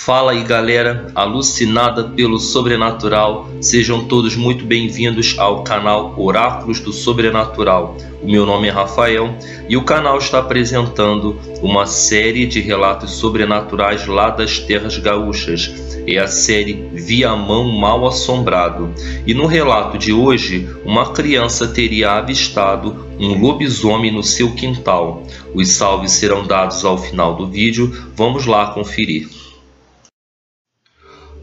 Fala aí galera, alucinada pelo sobrenatural, sejam todos muito bem-vindos ao canal Oráculos do Sobrenatural. O meu nome é Rafael e o canal está apresentando uma série de relatos sobrenaturais lá das terras gaúchas. É a série Viamão Mal Assombrado. E no relato de hoje, uma criança teria avistado um lobisomem no seu quintal. Os salves serão dados ao final do vídeo, vamos lá conferir.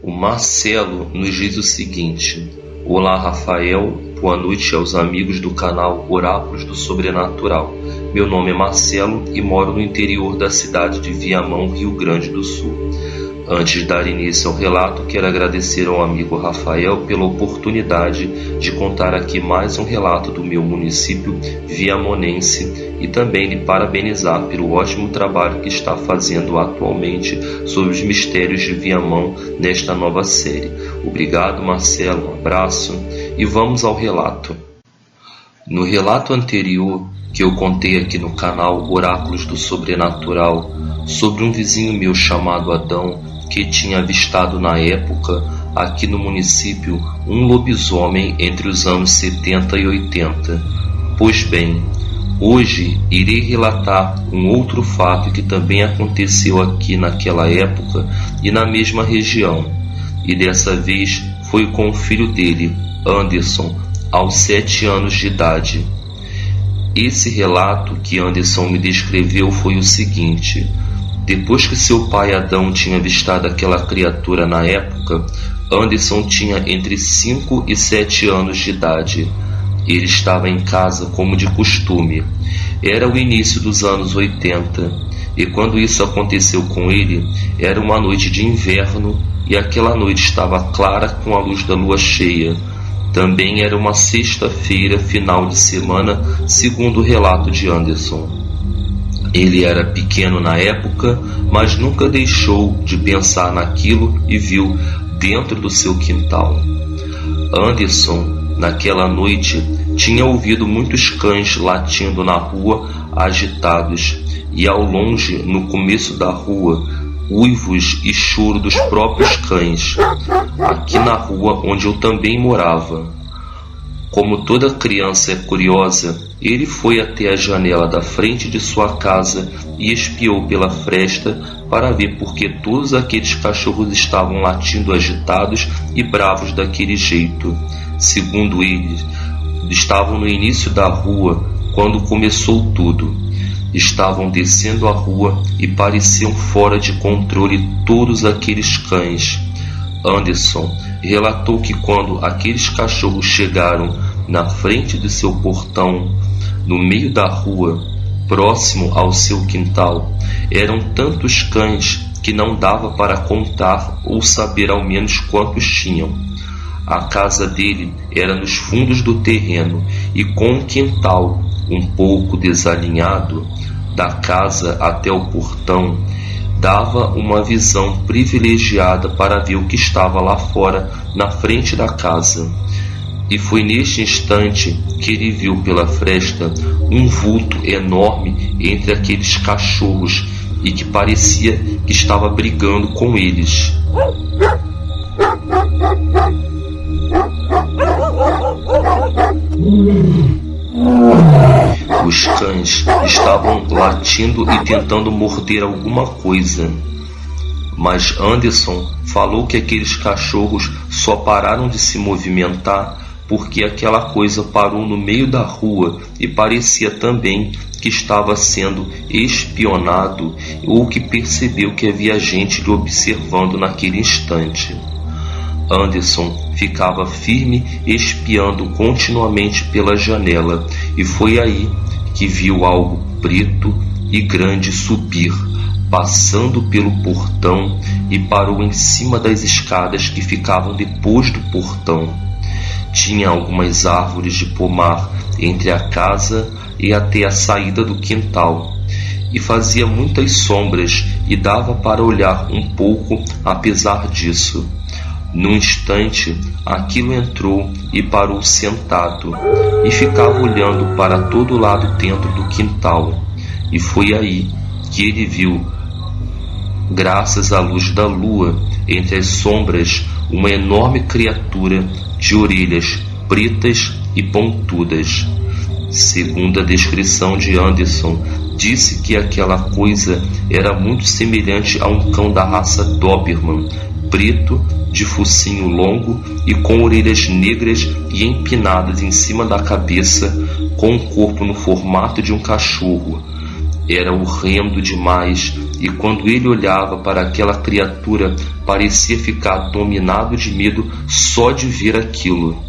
O Marcelo nos diz o seguinte: Olá Rafael, boa noite aos amigos do canal Oráculos do Sobrenatural. Meu nome é Marcelo e moro no interior da cidade de Viamão, Rio Grande do Sul. Antes de dar início ao relato, quero agradecer ao amigo Rafael pela oportunidade de contar aqui mais um relato do meu município viamonense e também lhe parabenizar pelo ótimo trabalho que está fazendo atualmente sobre os mistérios de Viamão nesta nova série. Obrigado, Marcelo, um abraço e vamos ao relato. No relato anterior que eu contei aqui no canal Oráculos do Sobrenatural sobre um vizinho meu chamado Adão, que tinha avistado na época, aqui no município, um lobisomem entre os anos 70 e 80. Pois bem, hoje irei relatar um outro fato que também aconteceu aqui naquela época e na mesma região. E dessa vez foi com o filho dele, Anderson, aos 7 anos de idade. Esse relato que Anderson me descreveu foi o seguinte: depois que seu pai Adão tinha avistado aquela criatura na época, Anderson tinha entre 5 e 7 anos de idade. Ele estava em casa como de costume. Era o início dos anos 80, e quando isso aconteceu com ele, era uma noite de inverno e aquela noite estava clara com a luz da lua cheia. Também era uma sexta-feira, final de semana, segundo o relato de Anderson. Ele era pequeno na época, mas nunca deixou de pensar naquilo e viu dentro do seu quintal. Anderson, naquela noite, tinha ouvido muitos cães latindo na rua, agitados, e ao longe, no começo da rua, uivos e choro dos próprios cães, aqui na rua onde eu também morava. Como toda criança é curiosa, ele foi até a janela da frente de sua casa e espiou pela fresta para ver por que todos aqueles cachorros estavam latindo agitados e bravos daquele jeito. Segundo ele, estavam no início da rua quando começou tudo. Estavam descendo a rua e pareciam fora de controle todos aqueles cães. Anderson relatou que quando aqueles cachorros chegaram na frente de seu portão, no meio da rua, próximo ao seu quintal, eram tantos cães que não dava para contar ou saber ao menos quantos tinham. A casa dele era nos fundos do terreno e com um quintal um pouco desalinhado, da casa até o portão, dava uma visão privilegiada para ver o que estava lá fora, na frente da casa. E foi neste instante que ele viu pela fresta um vulto enorme entre aqueles cachorros e que parecia que estava brigando com eles. Os cães estavam latindo e tentando morder alguma coisa. Mas Anderson falou que aqueles cachorros só pararam de se movimentar porque aquela coisa parou no meio da rua e parecia também que estava sendo espionado ou que percebeu que havia gente lhe observando naquele instante. Anderson ficava firme, espiando continuamente pela janela, e foi aí que viu algo preto e grande subir, passando pelo portão, e parou em cima das escadas que ficavam depois do portão. Tinha algumas árvores de pomar entre a casa e até a saída do quintal, e fazia muitas sombras e dava para olhar um pouco apesar disso. Num instante, aquilo entrou e parou sentado, e ficava olhando para todo lado dentro do quintal, e foi aí que ele viu graças à luz da lua, entre as sombras, uma enorme criatura de orelhas pretas e pontudas. Segundo a descrição de Anderson, disse que aquela coisa era muito semelhante a um cão da raça Doberman, preto, de focinho longo e com orelhas negras e empinadas em cima da cabeça, com o corpo no formato de um cachorro. Era horrendo demais, e quando ele olhava para aquela criatura, parecia ficar dominado de medo só de ver aquilo.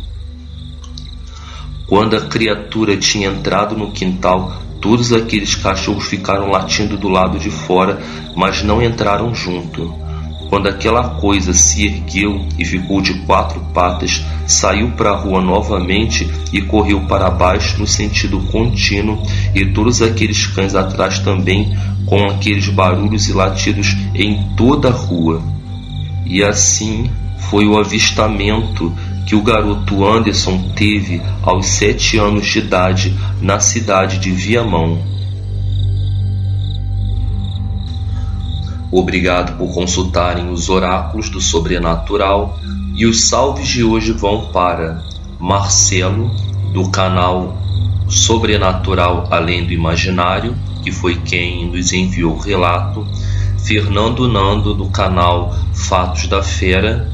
Quando a criatura tinha entrado no quintal, todos aqueles cachorros ficaram latindo do lado de fora, mas não entraram junto. Quando aquela coisa se ergueu e ficou de 4 patas, saiu para a rua novamente e correu para baixo no sentido contínuo, e todos aqueles cães atrás também, com aqueles barulhos e latidos em toda a rua. E assim foi o avistamento que o garoto Anderson teve aos 7 anos de idade na cidade de Viamão. Obrigado por consultarem os oráculos do sobrenatural, e os salves de hoje vão para Marcelo, do canal Sobrenatural Além do Imaginário, que foi quem nos enviou o relato, Fernando Nando, do canal Fatos da Fera,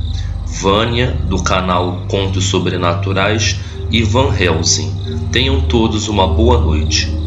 Vânia, do canal Contos Sobrenaturais, e Van Helsing. Tenham todos uma boa noite.